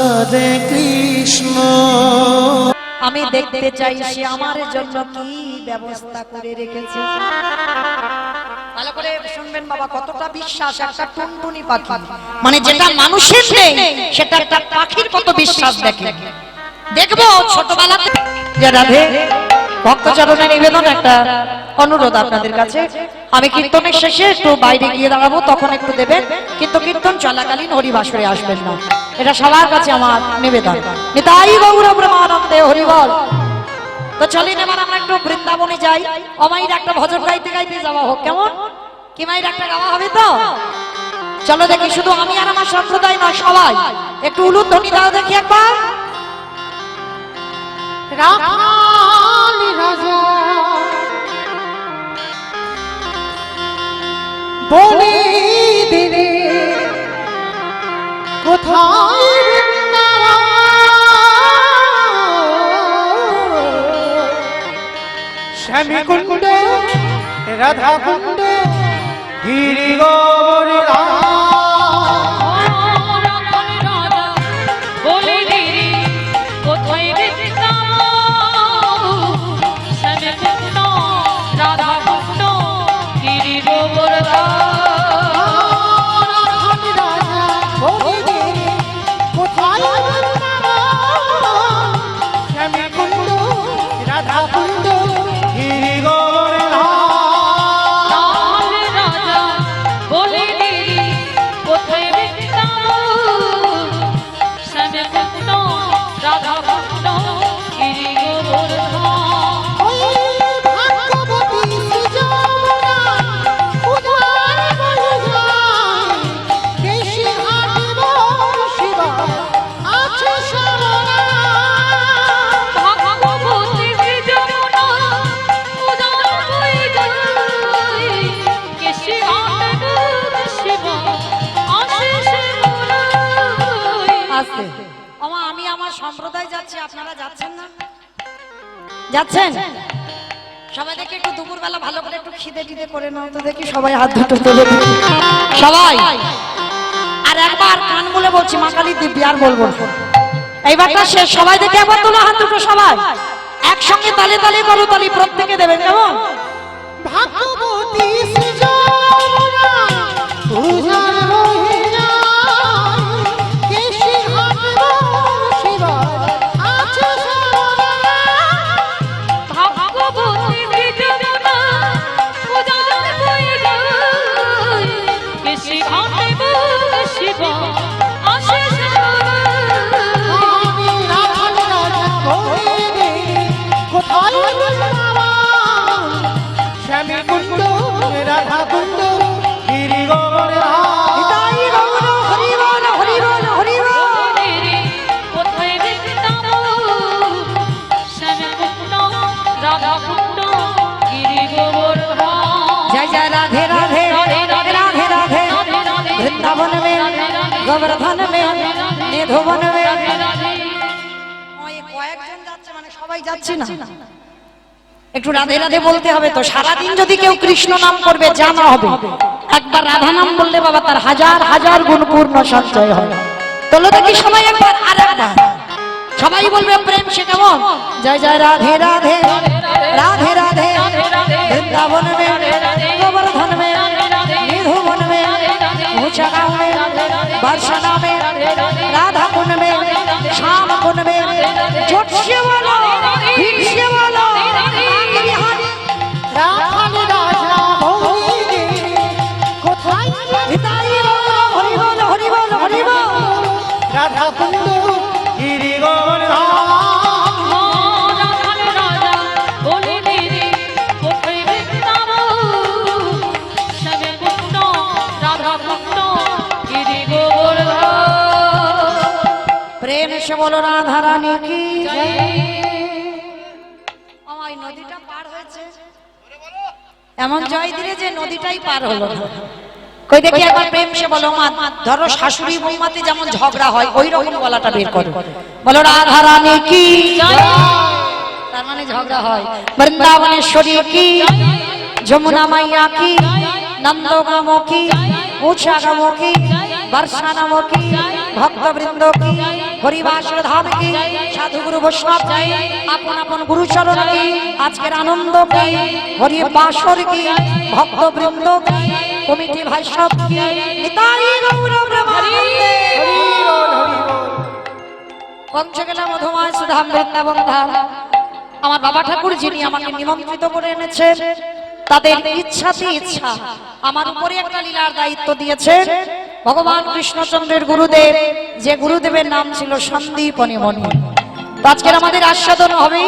হরে কৃষ্ণ। আমি দেখতে চাই সে আমার জন্য কি ব্যবস্থা করে রেখেছে। ভালো করে শুনবেন বাবা, কতটা বিশ্বাস একটা টুনটুনি পাখি, মানে যেটা মানুষের নেই সেটা একটা পাখির কত বিশ্বাস দেখে। দেখবো ছোটবেলাতে যে রাধে ভক্তচরণে নিবেদন একটা অনুরোধ আপনাদের কাছে, আমি কীর্তনের শেষে একটু বাইরে গিয়ে দাঁড়াবো, তখন একটু দেবেন, কিন্তু কীর্তন চলাকালীন হরিবাসরে আসবেন না, এটা সবার কাছে আমার নিবেদন। নিতাই গৌর ব্রহ্মানন্দে হরিবল। তো চলেন এবার আমরা একটু বৃন্দাবনে যাই, অমাইর একটা ভজন গাইতে গাইতে যাওয়া হোক, কেমন কি মাইর একটা গাওয়া হবে তো? চলো দেখি, শুধু আমি আর আমার সম্প্রদায় নয়, সবাই একটু উলুধ্বনি দাও দেখি একবার। রাখাল রাজা বলি দিরে কোথায় শ্যামী কুণ্ড রাধা কুণ্ড গিরি গৌরী আমি আমার সম্প্রদায় যাচ্ছি, আপনারা যাচ্ছেন না? যাচ্ছেন? সবাই দেখি একটু দুপুর বেলা ভালো করে একটু খিদে টিদে করে নাও তো দেখি, সবাই হাত দুটো তুলে দেখি সবাই। আর একবার কান বলে বলছি, মা কালী দিব্যি, আর বলবো এইবারটা শেষ। সবাই দেখি একবার তোলো হাত দুটো, সবাই একসঙ্গে তালে তালে করো, তালি প্রত্যেকে দেবেন, কেমন? ভাগবতী সৃজনা পূজার রহিলা কেশি হাট শিবা আছে সরলা। ভাগবতী সৃজনা পূজার রহিলা কেশি হাট শিবা আছে সরলা। আমি রাখাল রাজা বলি দিরে কোথায় শ্যামী কুণ্ড রাধা কুণ্ড গিরি গৌরী নিতাই গৌর হরিবল হরিবল হরিবল। কোথায় দেখতাম শ্যামকুণ্ড রাধা কুণ্ড গিরি গোবর্ধন। जय जय राधे राधे राधे राधे वृंदावन में गोवर्धन में निधुवन में। কয়েকজন যাচ্ছে মানে সবাই যাচ্ছে না, একটু রাধে রাধে বলতে হবে তো। সারাদিন যদি কেউ কৃষ্ণ নাম করবে জানা হবে, একবার রাধা নাম বললে বাবা তার হাজার হাজার গুণ পূর্ণ সঞ্চয় হয়। তোলো দেখি সবাই একবার, আর একবার সবাই বলবে প্রেম সে কেমন। জয় জয় রাধে রাধে রাধে রাধে वृंदावन में गोवर्धन में निधुवन में ऊंचा गांव में बरसाना में राधा कुंड में श्याम कुंड में जोट से वाला भीड़ से वाला রাখাল রাজা বলি দিরে কোথায় নিতাই গৌর হরিবল হরিবল হরিবল। রাধা কুণ্ড গিরি গৌরী প্রেম সে বলো রাধা রানী কি আমার নদীটা পার হয়েছে, এমন জয় দিলে যে নদীটাই পার হলো না। কই দেখি একবার প্রেম সে বলো মা। ধরো শাশুড়ি বৌমাতে যেমন ঝগড়া হয় ওই রকম গলাটা বের করো, বলো রাধা রানী কি, তার মানে ঝগড়া হয়। বৃন্দাবনেশ্বরী কি, যমুনা মাইয়া কি, নন্দগাম কি, উষা গাম কি, वर्षा नाम की भक्त वृंद की हरिवासर धाम की साधु गुरु वैष्णव की अपन अपन गुरु चरण की आज के आनंद की हरिवासर की भक्त वृंद की कमिटी भाई सब की निताई गौर ब्रह्मानंदे পঞ্চকেলা মধুময় সুধাম বৃন্দাবন ধাম আমার বাবা ঠাকুর যিনি আমাকে নিমন্ত্রিত করে এনেছেন তাদের ইচ্ছাতে ইচ্ছা আমার উপরে একটা লীলার দায়িত্ব দিয়েছেন ভগবান কৃষ্ণচন্দ্রের গুরুদেব যে গুরুদেবের নাম ছিল সন্দীপনী মণি। আজকের আমাদের আস্বাদন হবে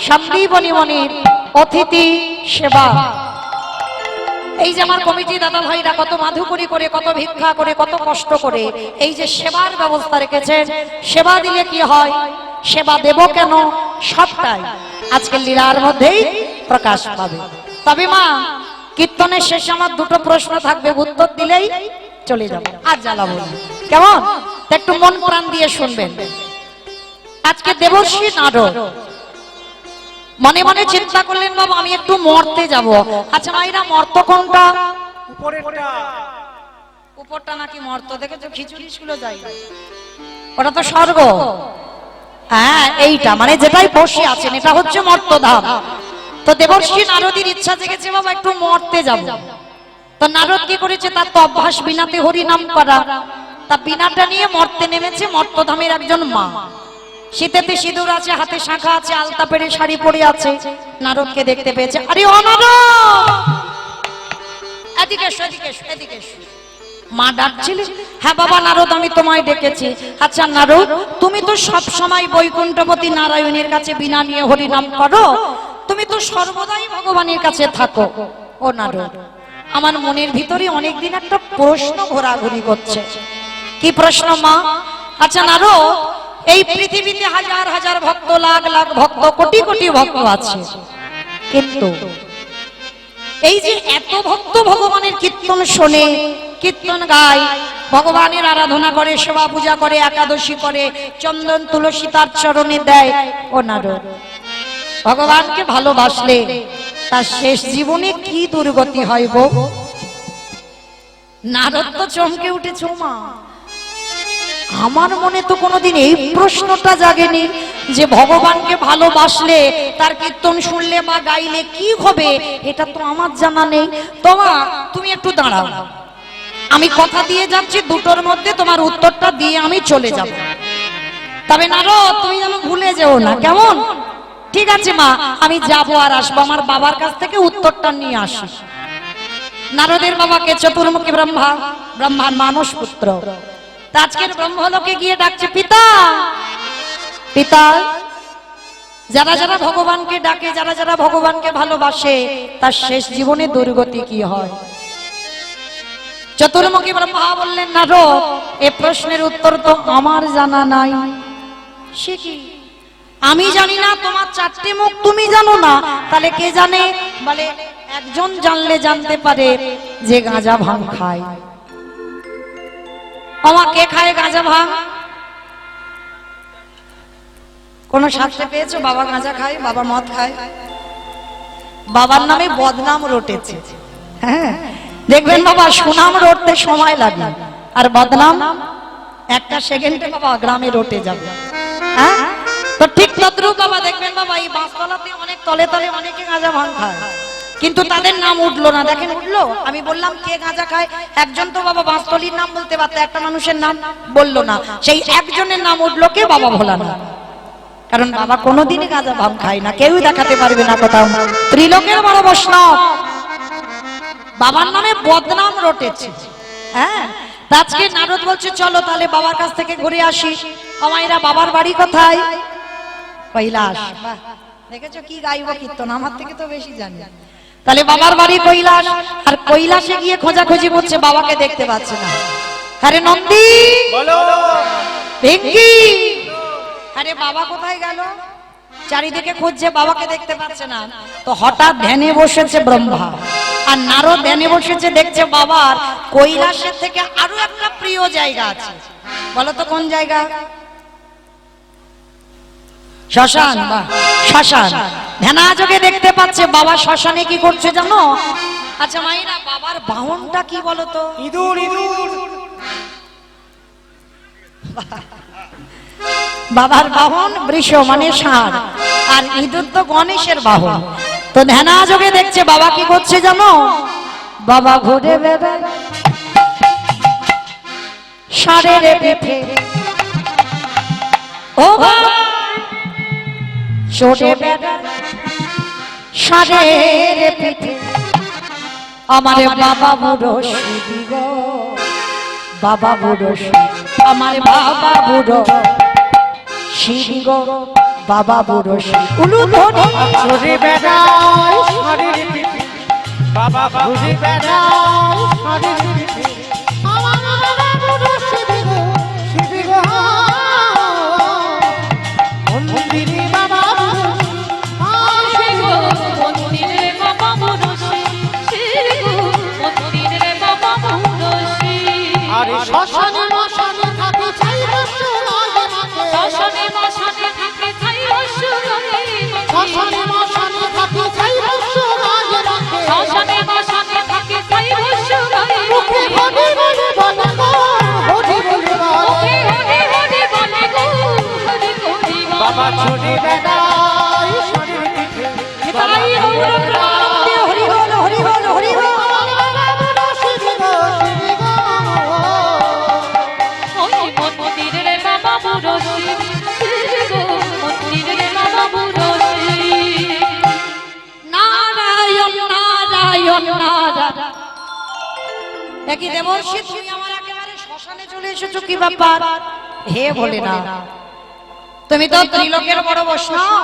সন্দীপনী মণির অতিথি সেবা। এই যে আমার কমিটি দাদা ভাইরা কত মাধুকরি করে কত ভিক্ষা করে কত কষ্ট করে এই যে সেবার ব্যবস্থা রেখেছেন, সেবা দিলে কি হয়, সেবা দেব কেন, সবটাই আজকের লীলার মধ্যেই প্রকাশ পাবে। তবে মা কীর্তনের শেষে আমার দুটো প্রশ্ন থাকবে, উত্তর দিলেই চলে যাবো, আর জ্বালাবো না, কেমন? একটু মন প্রাণ দিয়ে শুনবেন। আজকে দেবর্ষী নারদ মনে মনে চিন্তা করলেন বাবা আমি একটু মর্তে যাব। আচ্ছা মাইরা মর্ত কোনটা? উপরটা নাকি মর্ত? দেখেছো খিচুড়ি গুলো যাই, ওটা তো স্বর্গ। হ্যাঁ এইটা মানে যেটাই বসে আছেন এটা হচ্ছে মর্তধাম। তো দেবর্ষী নারদের ইচ্ছা জেগেছে বাবা একটু মর্তে যাব। তো নারদ কি করেছে, তার তো অভ্যাস বিনাতে হরি নাম করা, তা বিনাটা নিয়ে মর্তে নেমেছে। মর্তধামের একজন মা, শীতেতে সিঁদুর আছে, হাতে শাঁখা আছে, আলতা পেরে শাড়ি পরে আছে। নারদকে দেখতে পেয়েছে, আরে ও নারদ, এদিকে এসো, এদিকে এসো, এদিকে এসো। মা ডাকছিলে? হ্যাঁ বাবা নারদ আমি তোমায় ডেকেছি। আচ্ছা নারদ তুমি তো সব সময় বৈকুণ্ঠপতি নারায়ণের কাছে বিনা নিয়ে হরি নাম করো, তুমি তো সর্বদাই ভগবানের কাছে থাকো। ও নারদ আমার মনের ভিতরে অনেকদিন একটা প্রশ্ন ঘোরাঘুরি করছে। কি প্রশ্ন মা? আচ্ছা নারদ এই পৃথিবীতে হাজার হাজার ভক্ত, লাখ লাখ ভক্ত, কোটি কোটি ভক্ত আছে, কিন্তু এই যে এত ভক্ত ভগবানের কীর্তন শোনে, কীর্তন গায়, ভগবানের আরাধনা করে, সেবা পূজা করে, একাদশী করে, চন্দন তুলসী তার চরণে দেয়, ও নারদ ভগবানকে ভালোবাসলে তার শেষ জীবনে কি দুর্গতি হয় গো? নারদ তো চমকে উঠেছে, মা আমার মনে তো কোনোদিন এই প্রশ্নটা জাগেনি যে ভগবানকে ভালোবাসলে তার কীর্তন শুনলে বা গাইলে কি হবে, এটা তো আমার জানা নেই। তোমা তুমি একটু দাঁড়াও, আমি কথা দিয়ে যাচ্ছি, দুটোর মধ্যে তোমার উত্তরটা দিয়ে আমি চলে যাব। তবে নারদ তুমি যেন ভুলে যেও না, কেমন? ঠিক আছে মা আমি যাবো আর আসবো, আমার বাবার কাছ থেকে উত্তরটা নিয়ে আসি। নারদের বাবাকে চতুর্মুখী ব্রহ্মা, ব্রহ্মার মানস পুত্র, আজকের ব্রহ্মলোকে গিয়ে ডাকছে, পিতা পিতা। যারা যারা ভগবানকে ডাকে, যারা যারা ভগবানকে ভালোবাসে, তার শেষ জীবনে দুর্গতি কি হয়? চতুর্মুখী ব্রহ্মা বললেন, নারদ এ প্রশ্নের উত্তর তো আমার জানা নাই। সে কি? আমি জানি না, তোমার চারটে মুখ তুমি জানো না, তাহলে কে জানে? বলে একজন জানলে জানতে পারে যে গাঁজা ভাং খায়। কে খায় গাঁজা ভাং? কোন শাস্ত্রে পেয়েছো বাবা গাঁজা খায়, বাবা মদ খায়? বাবার নামে বদনাম রটেছে। হ্যাঁ দেখবেন বাবা সুনাম রটতে সময় লাগে, আর বদনাম একটা সেকেন্ডে বাবা গ্রামে রটে যাবে। হ্যাঁ তো ঠিক তদ্রুপ বাবা দেখবেন বাবা এই বাঁশতলাতে অনেক তলে তলে অনেকে গাঁজা ভাং খায়, কিন্তু তাদের নাম উঠলো না। দেখেন উঠলো? আমি বললাম কে গাঁজা খায়, একজন তো বাবা বাঁশতলির নাম বলতে পারতো, একটা মানুষের নাম বললো না, সেই একজনের নাম উঠলো কে? বাবা ভোলানাথ। কারণ বাবা কোনোদিনই গাঁজা ভাং খায় না, কেউ দেখাতে পারবে না কোথাও। ত্রিলোকের বড় বৈষ্ণব, বাবার নামে বদনাম রটেছে। হ্যাঁ আজকে নারদ বলছে চলো তাহলে বাবার কাছ থেকে ঘুরে আসি। আমায়রা বাবার বাড়ি কোথায়? কৈলাস। দেখেছো কি গাইব কীর্তন, আমার থেকে তো বেশি জানি। তাহলে বাবার বাড়ি কৈলাস, আর কৈলাসে গিয়ে খোঁজাখুঁজি করছে, বাবাকে দেখতে পাচ্ছে না। আরে নন্দী বলো, ভেঙ্কি, আরে বাবা কোথায় গেল? চারিদিকে খুঁজছে, বাবাকে দেখতে পাচ্ছে না। তো হঠাৎ ধ্যানে বসেছে ব্রহ্মা, আর নারদ ধ্যানে বসেছে, দেখছে বাবার কৈলাসের থেকে আরো একটা প্রিয় জায়গা আছে। বলো তো কোন জায়গা? শ্মশান। বা শ্মশান ধ্যানাযোগে দেখতে পাচ্ছে বাবা শ্মশানে কি করছে জানো? আচ্ছা মাইরা বাবার বাহনটা কি বলতো? ইঁদুর। ইঁদুর বাবার বাহন বৃষ মানে ষাঁড়, আর ইঁদুর তো গণেশের বাহন। তো ধ্যানা যোগে দেখছে বাবা কি করছে জানো, বাবা ঘুরে বেড়ায় ষাঁড়ের পিঠে, ও বাবা চড়ে বেড়ায় ষাঁড়ের পিঠে, আমার বাবা বুড়ো শিবি গো, বাবা বুড়ো আমার বাবা বুড়ো শিবি গো, বাবা বুড়ো উলু ধরে ঘুরে বেড়ায় ষাঁড়ের পিঠে, বাবা ঘুরে বেড়ায় ষাঁড়ের পিঠে, আমার বাবা বুড়ো শিবি গো, শিবি গো। মন্দিরে বাবা বুড়ো, শিব গো মন্দিরে বাবা বুড়ো শিব গো মন্দিরে বাবা বুড়ো শিব। আরে শ্মশানে মশানে থাকে চাই বসে লাগে মাঠে, শ্মশানে মশানে থাকে ছাই রসুরে শ্মশানে মশানে থাকে চাই বসে লাগে মাঠে, শ্মশানে মশানে থাকে ছাই রসুরে মুখে হরি বলে বলে গো, হরি বলে বলে। ওকে হরি হরি বলে গো হরি হরি বাবা ছুটে বেড়ায় ষাঁড়ের পিঠে, তাই হৌর প্রাণ হরি বল হরি বল হরি বল। বাবা বুড়ো শিবি গো, শিবি গো। ওই মন্দিরে বাবা বুড়ো শিব গো মন্দিরে বাবা বুড়ো শিব। নারায়ণ নারায়ণ নারায়ণ। দেখি দেবর্ষি তুমি আমার একেবারে শ্মশানে চলে এসেছো, কি ব্যাপার? হে বলে না, তুমি তো ত্রিলোকের বড় বৈষ্ণব।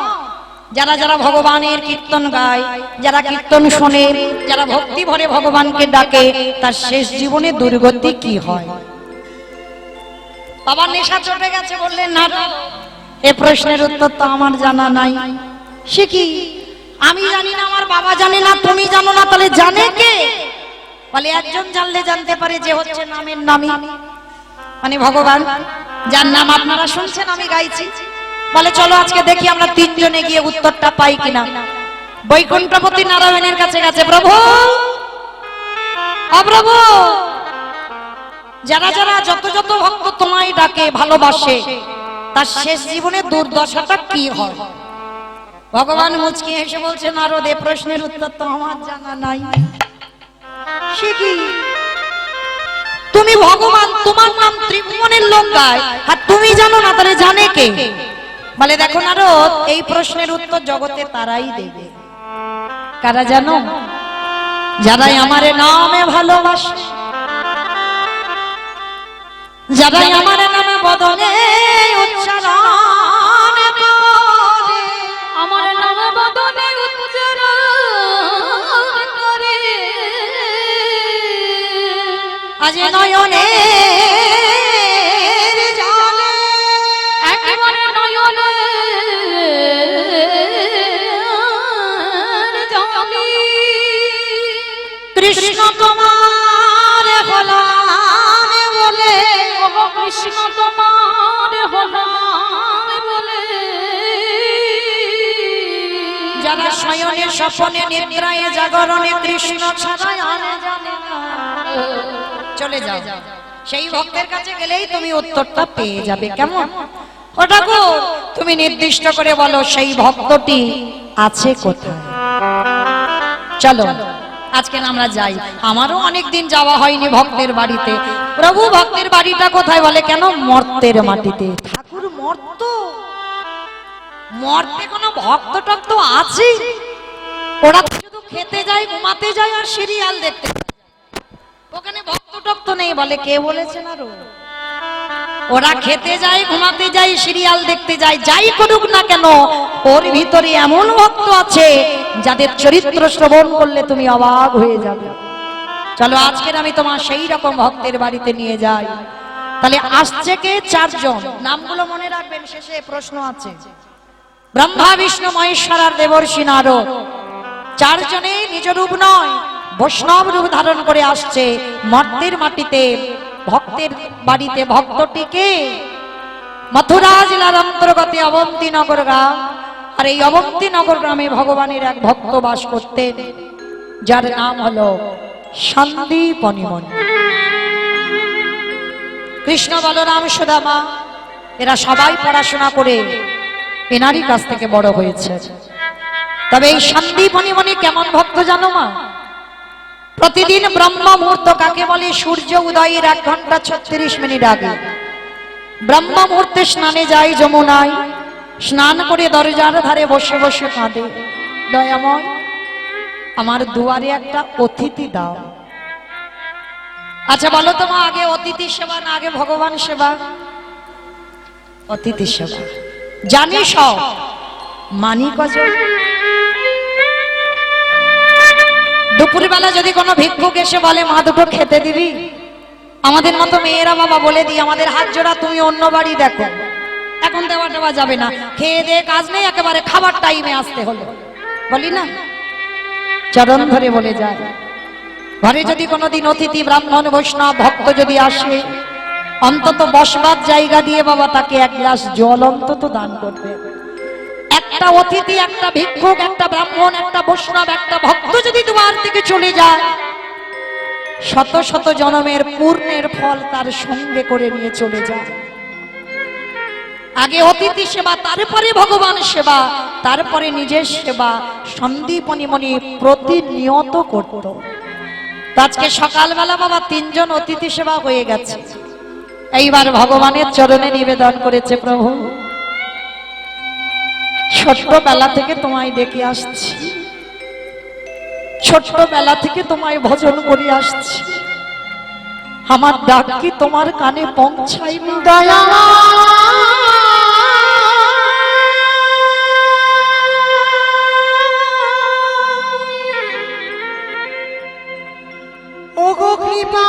যারা যারা ভগবানের কীর্তন গায়, যারা কীর্তন শোনে, যারা ভক্তি ভরে ভগবানকে ডাকে, তার শেষ জীবনে দুর্গতি কি হয়? বাবার নেশা চটে গেছে বললেন না। এ প্রশ্নের উত্তর তো আমার জানা নাই। সে কি আমি জানি না, আমার বাবা জানে না, তুমি জানো না, তাহলে জানে কে? বলে একজন জানলে জানতে পারে, যে হচ্ছে নামের নামী, মানে ভগবান, যার নাম আপনারা শুনছেন আমি গাইছি। বলে চলো আজকে দেখি আমরা তিনজনে গিয়ে উত্তরটা পাই কিনা। বৈকুণ্ঠপতি নারায়ণের কাছে গেছে, প্রভু অপ্রভু, যারা যারা যত যত ভক্ত তোমায় ডাকে ভালোবাসে, তার শেষ জীবনে দুর্দশাটা কি হয়? ভগবান মুচকি হেসে বলছে, নারদ এ প্রশ্নের উত্তর তো আমার জানা নাই। সে কি তুমি ভগবান, তোমার নাম ত্রিভুবনের লোক গায়, আর তুমি জানো না, তাহলে জানে কে? বলে দেখো নারদ, এই প্রশ্নের উত্তর জগতে তারাই দেবে। কারা জানো? যারাই আমার নামে ভালোবাসে, যারাই আমার নামে বদনে উচ্চারণ করে, আমার নাম বদনে উচ্চারণ করে, আজ নয়নে জলে একেবারে নয়নে জলে কৃষ্ণ তোমার হলাম বলে, ও কৃষ্ণ তোমার হলাম বলে, যারা শয়নে স্বপনে নিদ্রায় জাগরণে কৃষ্ণ ছাড়া আর জানে না, চলে যাও। সেই ভক্তের কাছে গেলেই তুমি উত্তরটা পেয়ে যাবে। কেমন? ও ঠাকুর, তুমি নির্দিষ্ট করে বলো সেই ভক্তটি আছে কোথায়। চলো আজকে আমরা যাই। আমারও অনেকদিন যাওয়া হয়নি ভক্তের বাড়িতে। প্রভু ভক্তের বাড়িটা কোথায়? বলে কেন? মর্তের মাটিতে। ঠাকুর মর্ত? মর্তে কোনো ভক্ত টক্ত আছে? ওরা শুধু খেতে যায়, ঘুমাতে যায় আর সিরিয়াল দেখতে যায়। ওখানে ভক্ত টক্ত নেই। বলে কে বলেছেন? আরো ওরা খেতে যায়, ঘুমাতে যায়, সিরিয়াল দেখতে যায়, যাই করুক না কেন, ওর ভিতরে এমন ভক্ত আছে যাদের চরিত্র শ্রবণ করলে তুমি অবাক হয়ে যাবে। চলো আজকের আমি তোমার সেই রকম ভক্তের বাড়িতে নিয়ে যাই। তাহলে আসছে কে? চারজন। নামগুলো মনে রাখবেন, শেষে প্রশ্ন আছে। ব্রহ্মা, বিষ্ণু, মহেশ্বর আর দেবর্ষি নারদ। চারজনে নিজ রূপ নয়, বৈষ্ণব রূপ ধারণ করে আসছে মর্তের মাটিতে ভক্তের বাড়িতে। ভক্তটিকে মথুরা জেলার অন্তর্গত অবন্তী নগর গ্রাম। আর এই অবন্তী নগর গ্রামে ভগবানের এক ভক্ত বাস করতেন, যার নাম হলো সন্দীপনী মুনি। কৃষ্ণ বলরাম সুদামা এরা সবাই পড়াশোনা করে এনারই কাছ থেকে বড় হয়েছে। তবে এই সন্দীপনী মনি কেমন ভক্ত জানো মা? প্রতিদিন ব্রহ্ম মুহূর্ত কাকে বলে? সূর্য উদয়ের 1 ঘন্টা 36 মিনিট আগে ব্রহ্ম মুহূর্তে স্নানে যায় যমুনায়, স্নান করে দরজার ধারে বসে বসে কাঁদে, দয়াময় আমার দুয়ারে একটা অতিথি দাও। আচ্ছা বলো তো মা, আগে অতিথি সেবা না আগে ভগবান সেবা? অতিথি সেবা। জানি সব, মানি কজন? দুপুরবেলা যদি কোনো ভিক্ষুক এসে বলে মা দুটো খেতে দিবি, আমাদের মতো মেয়েরা বাবা বলে দিই আমাদের হাত জোড়া, তুমি অন্য বাড়ি দেখো, এখন দেওয়া দেওয়া যাবে না, খেয়ে দিয়ে কাজ নেই, একেবারে খাবার টাইমে আসতে হলো, বলি না? চরণ ধরে বলে যায়। ঘরে যদি কোনোদিন অতিথি ব্রাহ্মণ বৈষ্ণব ভক্ত যদি আসে, অন্তত বসবার জায়গা দিয়ে বাবা তাকে 1 গ্লাস জল অন্তত দান করবে। একটা অতিথি, একটা ভিক্ষুক, একটা ব্রাহ্মণ, একটা বৈষ্ণব, একটা ভক্ত যদি দুয়ার থেকে চলে যায়, শত শত জন্মের পূর্ণের ফল তার সঙ্গে করে নিয়ে চলে যায়। আগে অতিথি সেবা, তারপরে ভগবান সেবা, তারপরে নিজের সেবা সন্দীপনী মনি প্রতিনিয়ত করত। আজকে সকালবেলা বাবা 3 জন অতিথি সেবা হয়ে গেছে। এইবার ভগবানের চরণে নিবেদন করেছে, প্রভু ছোট্টবেলা থেকে তোমায় ডেকে আসছি, ছোট্টবেলা থেকে তোমায় ভজন করে আসছি, আমার ডাক কি তোমার কানে পৌঁছায়নি? দয়া ওগো কৃপা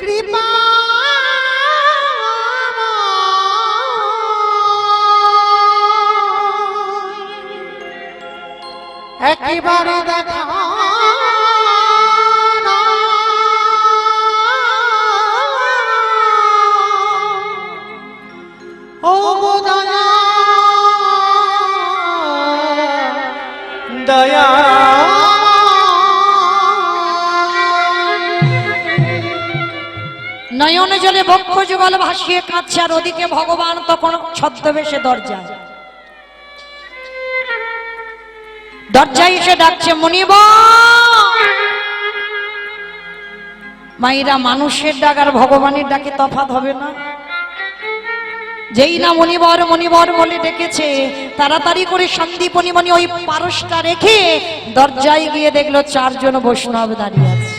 কৃপা একেবারে দেখা ওগো দয়া দয়া নয়ন জলে বক্ষ যুগল ভাসিয়ে কাঁদছে, আর ওদিকে ভগবান তখন ছদ্মবেশে দরজায় এসে ডাকছে, মুনিবর। মাইরা মানুষের ডাক আর ভগবানের ডাকে তফাৎ হবে না? যেই না মুনিবর মুনিবর বলে ডেকেছে, তাড়াতাড়ি করে সন্দীপনী মনি ওই পারসটা রেখে দরজায় গিয়ে দেখলো 4 জন বৈষ্ণব দাঁড়িয়ে আছে।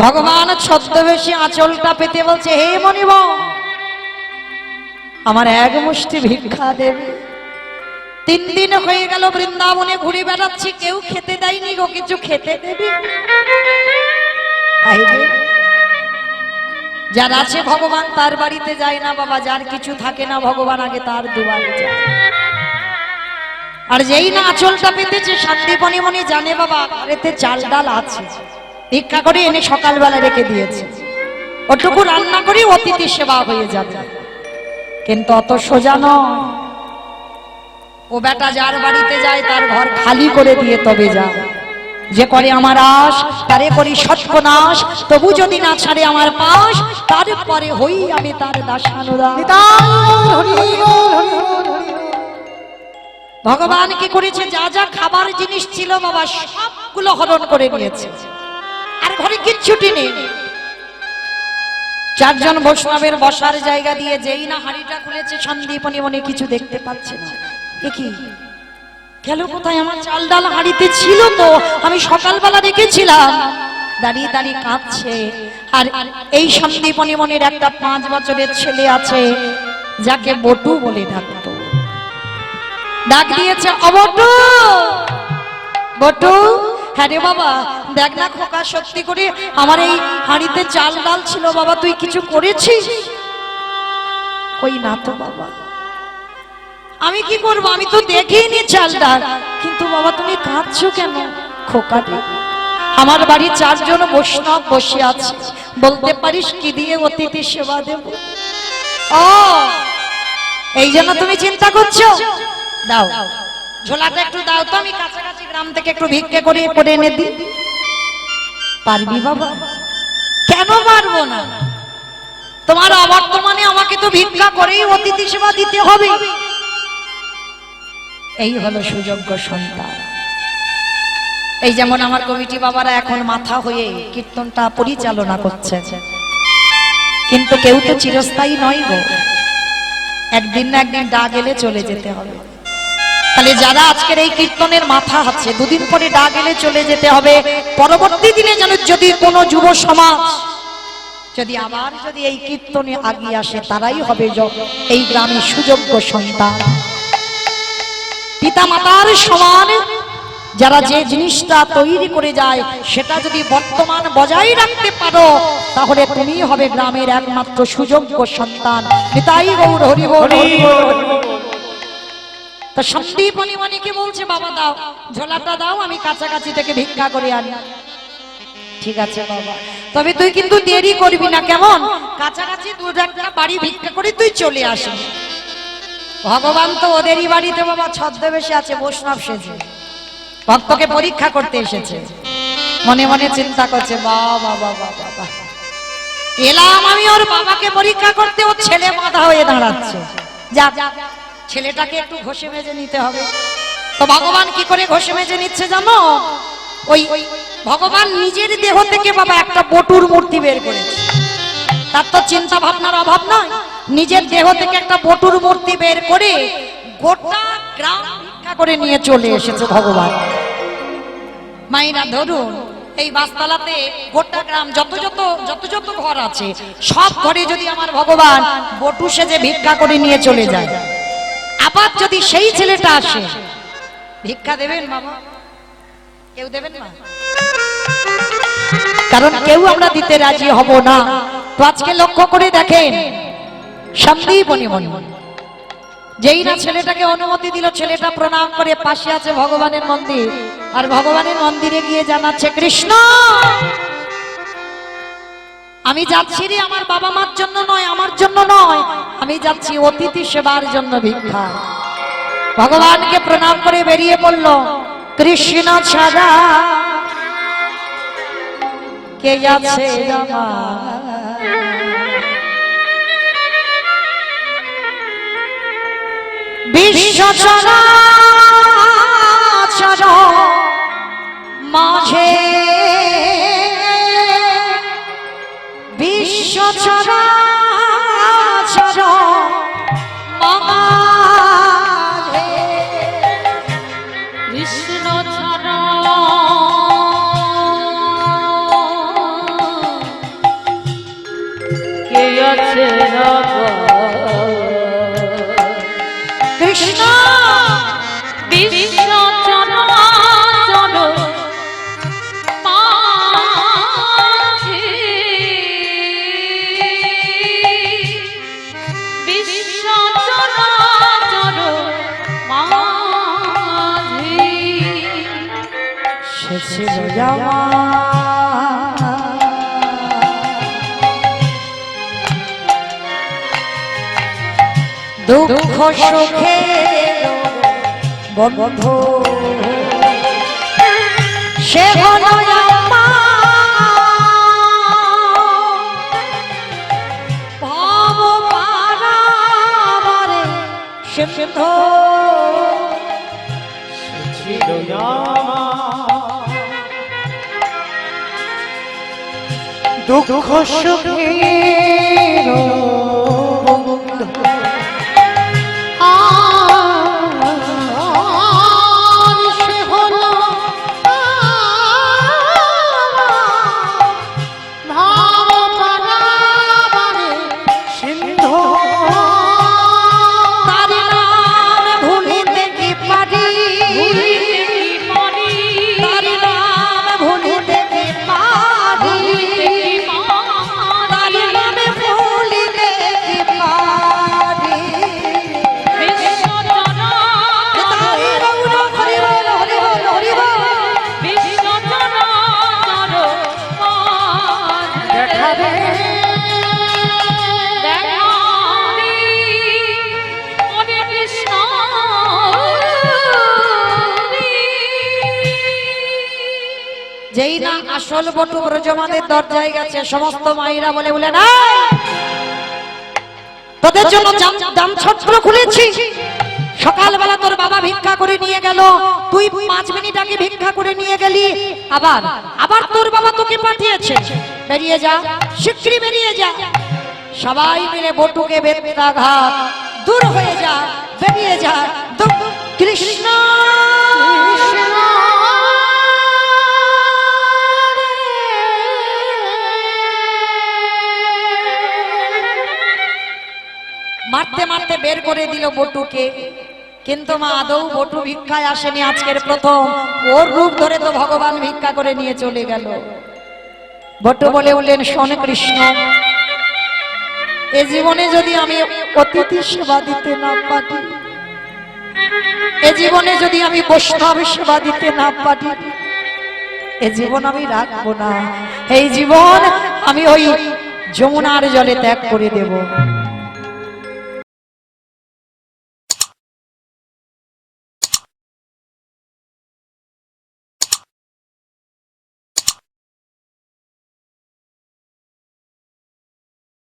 ভগবান ছদ্মবেশে আঁচলটা পেতে বলছে, হে মুনিবর আমার 1 মুষ্টি ভিক্ষা দেবে। 3 দিন হয়ে গেল বৃন্দাবনে ঘুরে বেড়াচ্ছি, কেউ খেতে দেয়নি গো, কিছু খেতে দেবে? যার আছে ভগবান তার বাড়িতে যায় না বাবা, যার কিছু থাকে না ভগবান আগে তার দুয়ারে যায়। আর যেই না আঁচলটা পেতেছে সন্দীপনী মনি জানে বাবা ঘরেতে চাল ডাল আছে, ভিক্ষা করে এনে সকালবেলা রেখে দিয়েছে, ওটুকু রান্না করে অতিথি সেবা হয়ে যাবে। কিন্তু অত সোজা নয়, ও বেটা যার বাড়িতে যায় তার ঘর খালি করে দিয়ে তবে যায়। যে করে আমার আশ তারে করি সর্বনাশ, তবু যদি না ছাড়ে আমার পাশ, তারপরে হই আমি তার দাসানুদাস। ভগবান কি করেছে? যা যা খাবার জিনিস ছিল বাবা সবগুলো হরণ করে নিয়েছে, আর ঘরে কিচ্ছুটি নেই। 4 জন বৈষ্ণবের বসার জায়গা দিয়ে যেই না হাড়িটা খুলেছে, সন্দীপনী মনে কিছু দেখতে পাচ্ছে না। কি গেল কোথায়? আমার চাল ডাল হাড়িতে ছিল তো, আমি সকালবেলা রেখেছিলাম। দাঁড়িয়ে দাঁড়িয়ে কাঁদছে। আর এই সন্দীপনী মনের একটা 5 বছরের ছেলে আছে, যাকে বটু বলে ডাকতো। ডাক দিয়েছে, অবটু বটু। হ্যাঁ রে বাবা, দেখ না খোকা, সত্যি করে আমার এই হাঁড়িতে চাল ডাল ছিল বাবা, তুই কিছু করেছিস? কই না তো বাবা। আমি কি করবো, আমি তো দেখিনি চাল ডাল। কিন্তু বাবা তুমি কাঁদছো কেন? খোকা আমার বাড়ি 4 জন বৈষ্ণব বসে আছে, বলতে পারিস কি দিয়ে অতিথি সেবা দেব? ও এই জন্য তুমি চিন্তা করছো? দাও ঝোলাটা একটু দাও তো, আমি কাছাকাছি গ্রাম থেকে একটু ভিক্ষে করে করে এনে দিই। পারবি বাবা? কেন পারবো না? তোমার অবর্তমানে আমাকে তো ভিক্ষা করেই অতিথি সেবা দিতে হবে। এই হলো সুযোগ্য সন্তান। এই যেমন আমার কমিটি বাবারা এখন মাথা হয়ে কীর্তনটা পরিচালনা করছে, কিন্তু কেউ তো চিরস্থায়ী নয় গো, একদিন না একদিন ডাক এলে চলে যেতে হবে। তাহলে যারা আজকের এই কীর্তনের মাথা আছে, দুদিন পরে ডাক এলে চলে যেতে হবে। পরবর্তী দিনে যেন যদি কোনো যুব সমাজ যদি আবার যদি এই কীর্তনে আগিয়ে আসে, তারাই হবে এই গ্রামের সুযোগ্য সন্তান। পিতা মাতার সমান যারা যে জিনিসটা তৈরি করে যায়, সেটা যদি বর্তমান বজায় রাখতে পারো, তাহলে তুমি হবে গ্রামের একমাত্র সুযোগ্য সন্তান। নিতাই গৌর হরি বল। তো সন্দীপ মণিকে বলছে, বাবা দাও ঝোলাটা দাও, আমি কাছাকাছি থেকে ভিক্ষা করে আনি। ঠিক আছে বাবা, তবে তুই কিন্তু দেরি করবি না, কেমন? কাছাকাছি দু একটা বাড়ি ভিক্ষা করে তুই চলে আসিস। ভগবান তো ওদেরই বাড়িতে বাবা ছদ্মবেশে আছে, বৈষ্ণব সেজে ভক্তকে পরীক্ষা করতে এসেছে। মনে মনে চিন্তা করছে, বাবা বাবা বাবা, এলাম আমি ওর বাবাকে পরীক্ষা করতে, ওর ছেলে মাথা হয়ে দাঁড়াচ্ছে। যা ছেলেটাকে একটু ঘষে মেজে নিতে হবে। তো ভগবান কি করে ঘষে মেজে নিচ্ছে জানো? ওই ভগবান নিজের দেহ থেকে বাবা একটা বটুর মূর্তি বের করেছে। তার তো চিন্তা ভাবনার অভাব নয়, নিজের দেহ থেকে একটা বটুর মূর্তি বের করে গোটা গ্রাম ভিক্ষা করে নিয়ে চলে এসেছে ভগবান। মাইরা ধরুন, এই বাসতলাতে গোটা গ্রাম যত যত ঘর আছে, সব ঘরে যদি আমার ভগবান বটু সেজে ভিক্ষা করে নিয়ে চলে যায়, আবার যদি সেই ছেলেটা আসে, ভিক্ষা দেবেন বাবা? কেউ দেবেন না, কারণ কেউ আমরা দিতে রাজি হব না। তো আজকে লক্ষ্য করে দেখেন, সন্দীপ মণি যেই না ছেলেটাকে অনুমতি দিল, ছেলেটা প্রণাম করে পাশে আছে ভগবানের মন্দির, আর ভগবানের মন্দিরে গিয়ে জানাচ্ছে, কৃষ্ণ আমি যাচ্ছি রে আমার বাবা মার জন্য নয়, আমার জন্য নয়, আমি যাচ্ছি অতিথি সেবার জন্য ভিক্ষা। ভগবানকে প্রণাম করে বেরিয়ে পড়ল। কৃষ্ণ ছাড়া কে আছে আমার, বিশ্ব চরাচর মাঝে, বিশ্ব চরাচর মাঝে কৃষ্ণ ছাড়া কে আছে কৃষ্ণ বিশ্ব চরাচর মাঝে, বিশ্ব চরাচর মাঝে সে ছিল আমার দুঃখ সুখে বন্ধু, সে হলো ভব পারাবারে সিদ্ধ, ছিল আমার দুঃখ সুখের বন্ধু, আর সে হলো ভাব পারাবারে সিন্ধু। তার নাম ভুলিতে কি পারি, তার নাম ভুলিতে কি পারি, তার নাম যেই না আসল বটু ব্রজমাদের দরজায় গেছে, সমস্ত মায়েরা বলে বলে না, তোদের জন্য দাম ছত্র খুলেছি। সকালবেলা তোর বাবা ভিক্ষা করে নিয়ে গেল, তুই 5 মিনিট আগে ভিক্ষা করে নিয়ে গেলি, আবার আবার তোর বাবা তোকে পাঠিয়েছে, বেরিয়ে যা, শিগগিরই বেরিয়ে যা। সবাই মিলে বটুকে বেত্রাঘাত, দূর হয়ে যা, বেরিয়ে যা। কৃষ্ণ মারতে মারতে বের করে দিল বটুকে। কিন্তু মা আদৌ বটু ভিক্ষায় আসেনি, আজকের প্রথম। ওর রূপ ধরে তো ভগবান ভিক্ষা করে নিয়ে চলে গেল। বটু বলে উঠলেন, শোন কৃষ্ণ, এ জীবনে যদি আমি অতিথি সেবা দিতে না পারি, এ জীবনে যদি আমি বৈষ্ণব সেবা দিতে না পারি, এ জীবন আমি রাখবো না। এই জীবন আমি ওই যমুনার জলে ত্যাগ করে দেব।